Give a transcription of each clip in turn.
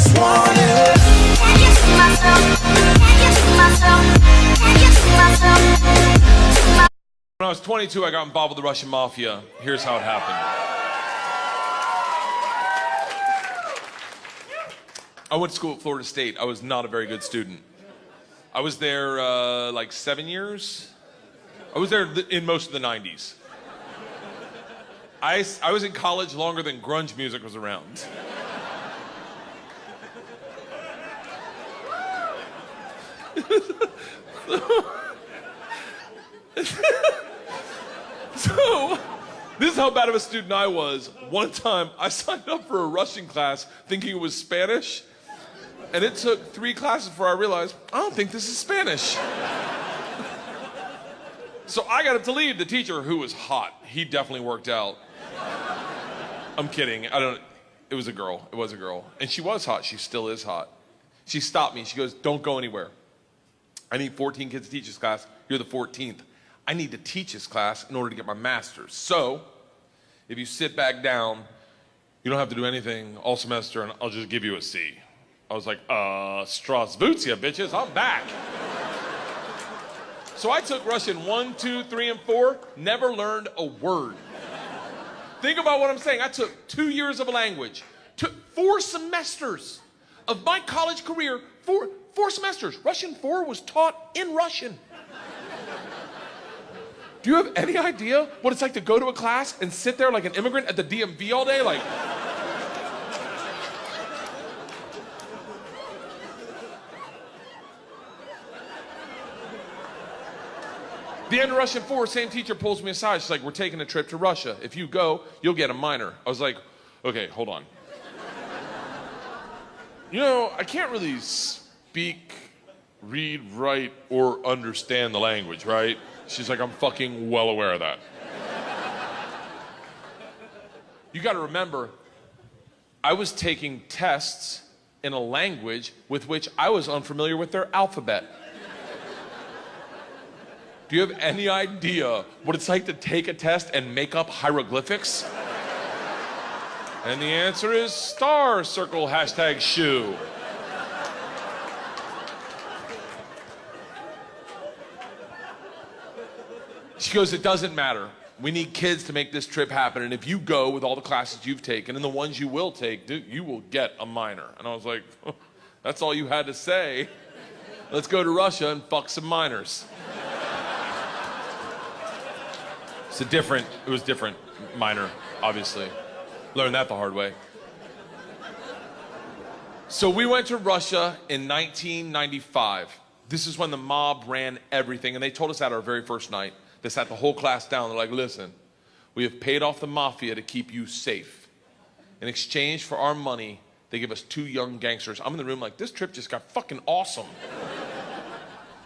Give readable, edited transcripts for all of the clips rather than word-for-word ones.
just want it. Can you see myself? Can you see myself? Can you see myself? When I was 22, I got involved with the Russian mafia. Here's how it happened. I went to school at Florida State. I was not a very good student. I was there like 7 years. I was there in most of the 90s. I was in college longer than grunge music was around. So, this is how bad of a student I was. One time, I signed up for a Russian class thinking it was Spanish, and it took 3 classes before I realized, I don't think this is Spanish. So I got up to leave. The teacher, who was hot, he definitely worked out. I'm kidding. It was a girl. It was a girl. And she was hot. She still is hot. She stopped me. She goes, don't go anywhere. I need 14 kids to teach this class. You're the 14th. I need to teach this class in order to get my master's. So, if you sit back down, you don't have to do anything all semester, and I'll just give you a C. I was like, Strasvutia, bitches, I'm back. So I took Russian 1, 2, 3, and 4, never learned a word. Think about what I'm saying. I took 2 years of a language, took 4 semesters of my college career, 4 semesters. Russian 4 was taught in Russian. Do you have any idea what it's like to go to a class and sit there like an immigrant at the DMV all day? Like, the end of Russian 4, same teacher pulls me aside. She's like, we're taking a trip to Russia. If you go, you'll get a minor. I was like, okay, hold on. You know, I can't really speak, read, write, or understand the language, right? She's like, I'm fucking well aware of that. You gotta remember, I was taking tests in a language with which I was unfamiliar with their alphabet. Do you have any idea what it's like to take a test and make up hieroglyphics? And the answer is star, circle, hashtag shoe. She goes, it doesn't matter. We need kids to make this trip happen, and if you go with all the classes you've taken and the ones you will take, dude, you will get a minor. And I was like, oh, that's all you had to say. Let's go to Russia and fuck some minors. It was different minor, obviously. Learned that the hard way. So we went to Russia in 1995. This is when the mob ran everything, and they told us that our very first night. They sat the whole class down. They're like, listen, we have paid off the mafia to keep you safe. In exchange for our money, they give us 2 young gangsters. I'm in the room like, this trip just got fucking awesome.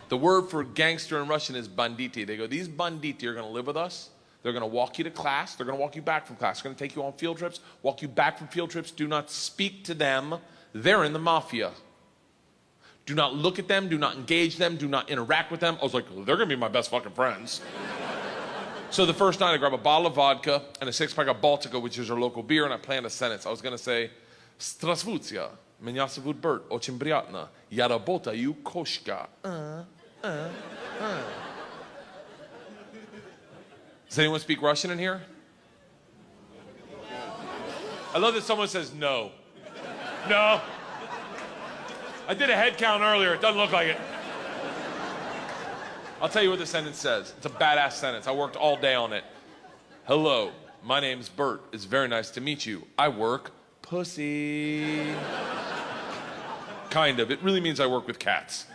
The word for gangster in Russian is banditi. They go, these banditi are gonna live with us. They're gonna walk you to class. They're gonna walk you back from class. They're gonna take you on field trips, walk you back from field trips. Do not speak to them. They're in the mafia. Do not look at them, do not engage them, do not interact with them. I was like, they're gonna be my best fucking friends. So the first night I grabbed a bottle of vodka and a 6-pack of Baltica, which is our local beer, and I planned a sentence. I was gonna say, Strasvutia, меня зовут Bert, очень приятно, я работаю кошка. Does anyone speak Russian in here? I love that someone says no. No. I did a head count earlier. It doesn't look like it. I'll tell you what the sentence says. It's a badass sentence. I worked all day on it. Hello, my name's Bert. It's very nice to meet you. I work pussy. Kind of. It really means I work with cats.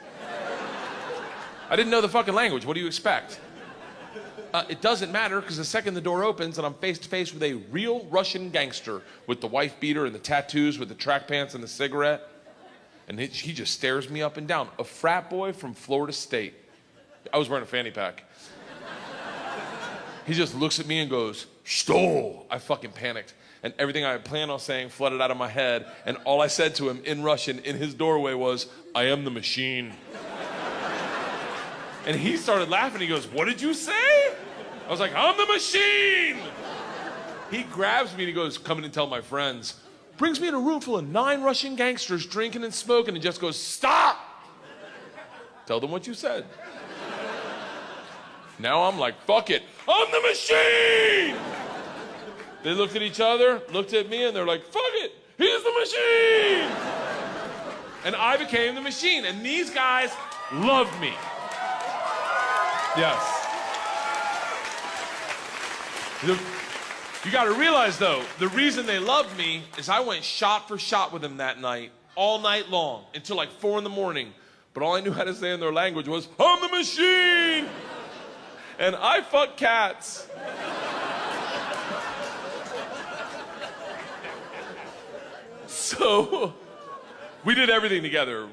I didn't know the fucking language. What do you expect? It doesn't matter, because the second the door opens and I'm face to face with a real Russian gangster with the wife beater and the tattoos, with the track pants and the cigarette, and he just stares me up and down. A frat boy from Florida State. I was wearing a fanny pack. He just looks at me and goes, "Что?" I fucking panicked. And everything I had planned on saying flooded out of my head. And all I said to him in Russian in his doorway was, "I am the machine." And he started laughing. He goes, "What did you say?" I was like, "I'm the machine." He grabs me and he goes, "Come in and tell my friends. brings me in a room full of 9 Russian gangsters drinking and smoking and just goes, stop! Tell them what you said. Now I'm like, fuck it, I'm the machine! They looked at each other, looked at me, and they're like, fuck it, he's the machine! And I became the machine, and these guys loved me. Yes. You gotta realize though, the reason they loved me is I went shot for shot with them that night, all night long, until like 4 in the morning. But all I knew how to say in their language was, I'm the machine! And I fuck cats. So, we did everything together.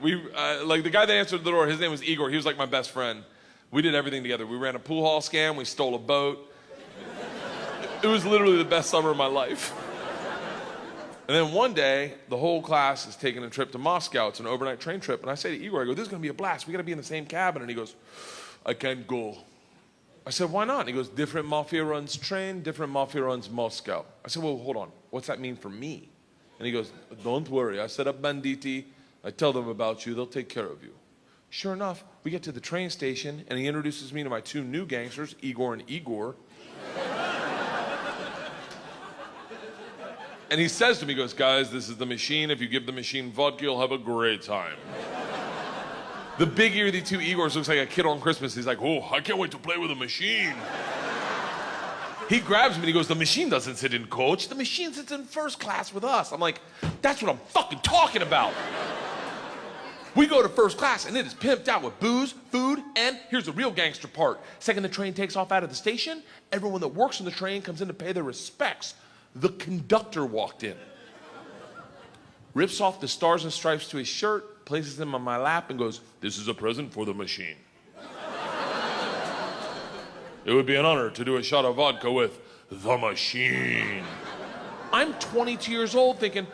Like the guy that answered the door, his name was Igor. He was like my best friend. We did everything together. We ran a pool hall scam. We stole a boat. It was literally the best summer of my life. And then one day, the whole class is taking a trip to Moscow. It's an overnight train trip. And I say to Igor, I go, this is going to be a blast. We got to be in the same cabin. And he goes, I can't go. I said, why not? And he goes, different mafia runs train, different mafia runs Moscow. I said, well, hold on. What's that mean for me? And he goes, don't worry. I set up banditti. I tell them about you. They'll take care of you. Sure enough, we get to the train station, and he introduces me to my 2 new gangsters, Igor and Igor. And he says to me, he goes, guys, this is the machine. If you give the machine vodka, you'll have a great time. The big ear of the 2 Igors looks like a kid on Christmas. He's like, oh, I can't wait to play with a machine. He grabs me and he goes, the machine doesn't sit in coach. The machine sits in first class with us. I'm like, that's what I'm fucking talking about. We go to first class and it is pimped out with booze, food, and here's the real gangster part. Second the train takes off out of the station, everyone that works on the train comes in to pay their respects. The conductor walked in, rips off the stars and stripes to his shirt, places them on my lap and goes, this is a present for the machine. It would be an honor to do a shot of vodka with the machine. I'm 22 years old thinking,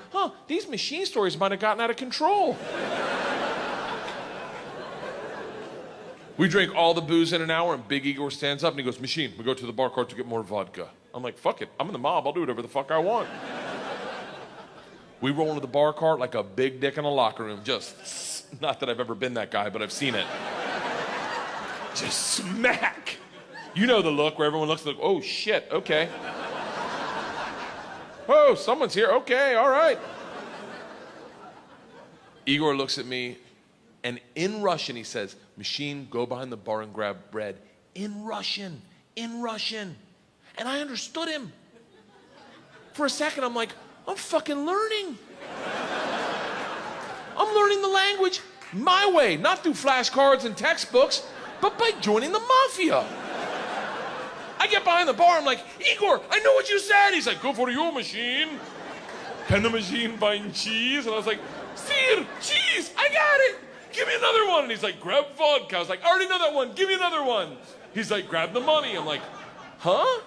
these machine stories might have gotten out of control. We drink all the booze in an hour and Big Igor stands up and he goes, machine, we go to the bar cart to get more vodka. I'm like, fuck it, I'm in the mob, I'll do whatever the fuck I want. We roll into the bar cart like a big dick in a locker room. Just, not that I've ever been that guy, but I've seen it. Just smack. You know the look where everyone looks like, oh shit, okay. Oh, someone's here, okay, all right. Igor looks at me and in Russian he says, machine, go behind the bar and grab bread. In Russian, in Russian. And I understood him. For a second, I'm like, I'm fucking learning. I'm learning the language my way, not through flashcards and textbooks, but by joining the mafia. I get behind the bar, I'm like, Igor, I know what you said. He's like, go for your machine. Can the machine find cheese? And I was like, Sir, cheese, I got it. Give me another one. And he's like, grab vodka. I was like, I already know that one. Give me another one. He's like, grab the money. I'm like, huh?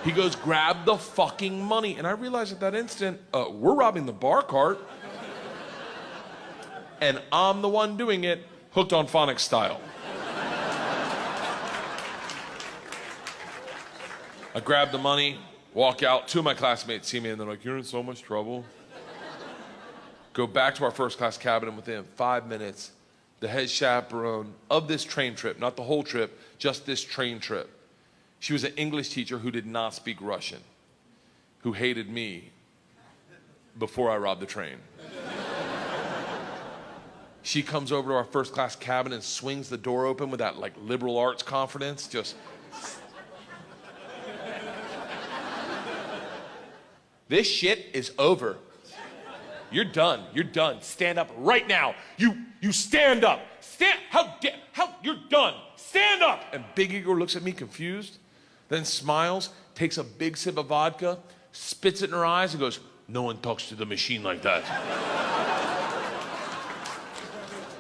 He goes, grab the fucking money. And I realized at that instant, we're robbing the bar cart. And I'm the one doing it, hooked on phonics style. I grab the money, walk out. 2 of my classmates see me and they're like, you're in so much trouble. Go back to our first class cabin, and within 5 minutes, the head chaperone of this train trip, not the whole trip, just this train trip. She was an English teacher who did not speak Russian, who hated me before I robbed the train. She comes over to our first class cabin and swings the door open with that like liberal arts confidence, just. This shit is over. You're done. You're done. Stand up right now. You stand up. How, you're done. Stand up. And Big Igor looks at me confused, then smiles, takes a big sip of vodka, spits it in her eyes and goes, no one talks to the machine like that.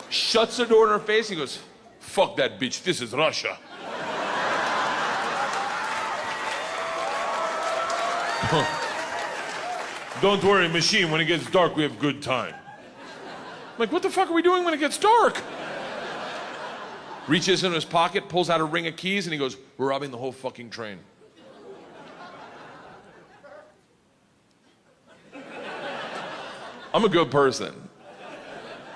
Shuts the door in her face and goes, fuck that bitch, this is Russia. Don't worry, machine, when it gets dark, we have good time. I'm like, what the fuck are we doing when it gets dark? Reaches in his pocket, pulls out a ring of keys, and he goes, we're robbing the whole fucking train. I'm a good person.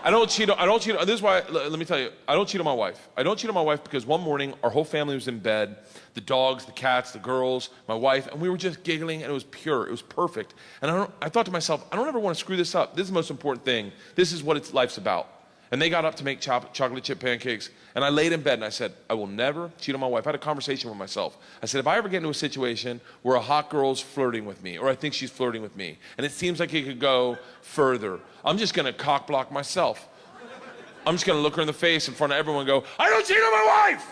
I don't cheat. This is why, let me tell you, I don't cheat on my wife. I don't cheat on my wife because one morning, our whole family was in bed. The dogs, the cats, the girls, my wife, and we were just giggling, and it was pure. It was perfect. And I thought to myself, I don't ever want to screw this up. This is the most important thing. This is what life's about. And they got up to make chocolate chip pancakes, and I laid in bed and I said, I will never cheat on my wife. I had a conversation with myself. I said, if I ever get into a situation where a hot girl's flirting with me, or I think she's flirting with me, and it seems like it could go further, I'm just gonna cock block myself. I'm just gonna look her in the face in front of everyone and go, I don't cheat on my wife!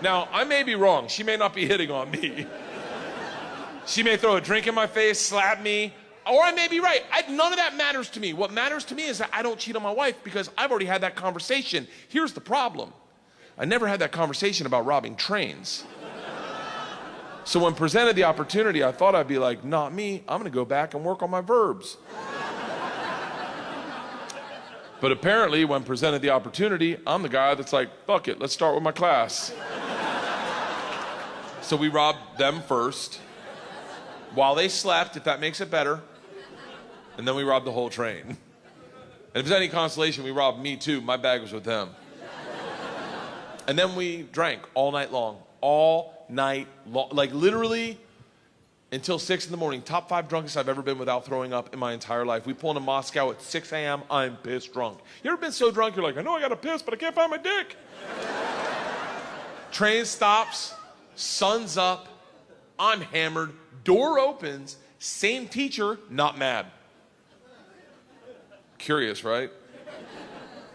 Now, I may be wrong. She may not be hitting on me. She may throw a drink in my face, slap me, or I may be right. None of that matters to me. What matters to me is that I don't cheat on my wife because I've already had that conversation. Here's the problem. I never had that conversation about robbing trains. So when presented the opportunity, I thought I'd be like, not me. I'm gonna go back and work on my verbs. But apparently, when presented the opportunity, I'm the guy that's like, fuck it, let's start with my class. So we robbed them first, while they slept, if that makes it better, and then we robbed the whole train. And if there's any consolation, we robbed me too. My bag was with them. And then we drank all night long. All night long. Like literally until 6 in the morning. Top 5 drunkest I've ever been without throwing up in my entire life. We pull into Moscow at 6 a.m. I'm pissed drunk. You ever been so drunk you're like, I know I gotta piss, but I can't find my dick. Train stops, sun's up, I'm hammered, door opens, same teacher, not mad. Curious, right?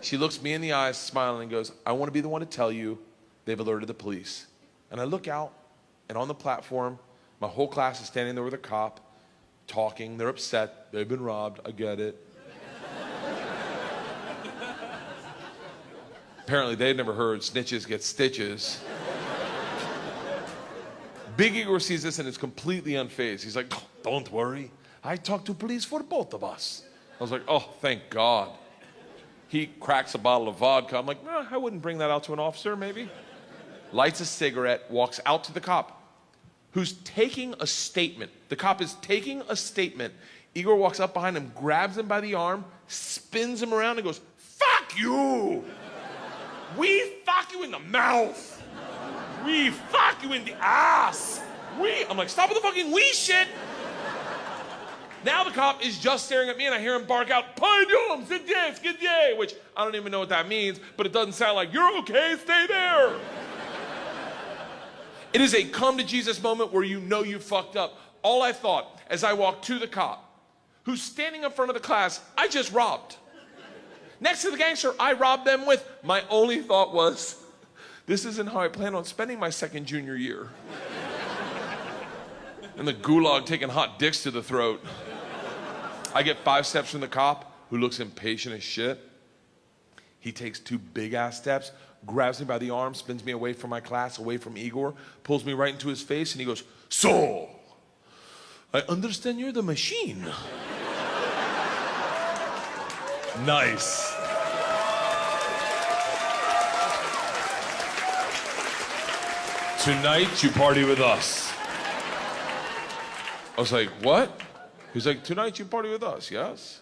She looks me in the eyes, smiling, and goes, I want to be the one to tell you they've alerted the police. And I look out, and on the platform, my whole class is standing there with a cop, talking. They're upset. They've been robbed. I get it. Apparently, they'd never heard snitches get stitches. Big Igor sees this and is completely unfazed. He's like, oh, don't worry. I talked to police for both of us. I was like, oh, thank God. He cracks a bottle of vodka. I'm like, I wouldn't bring that out to an officer, maybe. Lights a cigarette, walks out to the cop, who's taking a statement. The cop is taking a statement. Igor walks up behind him, grabs him by the arm, spins him around and goes, fuck you! We fuck you in the mouth! We fuck you in the ass! I'm like, stop with the fucking we shit! Now the cop is just staring at me and I hear him bark out, Pardon, skidye, which I don't even know what that means, but it doesn't sound like, you're okay, stay there. It is a come to Jesus moment where you know you fucked up. All I thought as I walked to the cop, who's standing in front of the class I just robbed. Next to the gangster I robbed them with, my only thought was, this isn't how I plan on spending my second junior year. And the gulag taking hot dicks to the throat. I get 5 steps from the cop, who looks impatient as shit. He takes 2 big-ass steps, grabs me by the arm, spins me away from my class, away from Igor, pulls me right into his face, and he goes, so, I understand you're the machine. Nice. Tonight, you party with us. I was like, what? He's like, tonight you party with us, yes?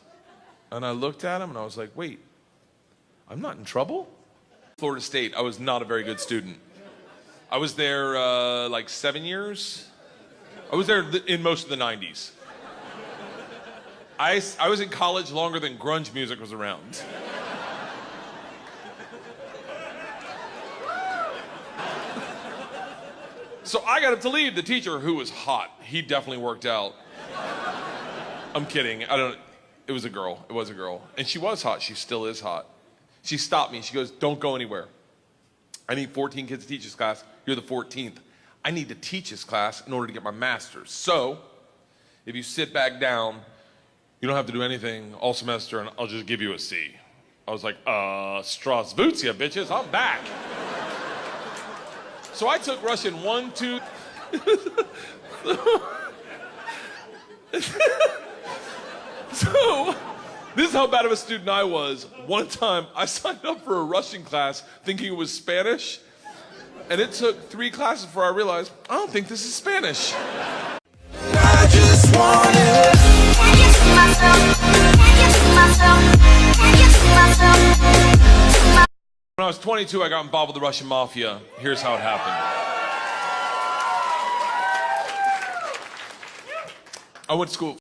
And I looked at him and I was like, wait, I'm not in trouble? Florida State, I was not a very good student. I was there like 7 years. I was there in most of the 90s. I was in college longer than grunge music was around. So I got up to leave. The teacher, who was hot, he definitely worked out. I'm kidding. It was a girl. It was a girl. And she was hot. She still is hot. She stopped me. She goes, don't go anywhere. I need 14 kids to teach this class. You're the 14th. I need to teach this class in order to get my master's. So, if you sit back down, you don't have to do anything all semester and I'll just give you a C. I was like, Strasvutia, bitches, I'm back. So I took Russian 1, 2. So, this is how bad of a student I was. One time, I signed up for a Russian class thinking it was Spanish, and it took 3 classes before I realized, I don't think this is Spanish. I just wanna. Can you see myself? was 22, I got involved with the Russian mafia. Here's how it happened. I went to school.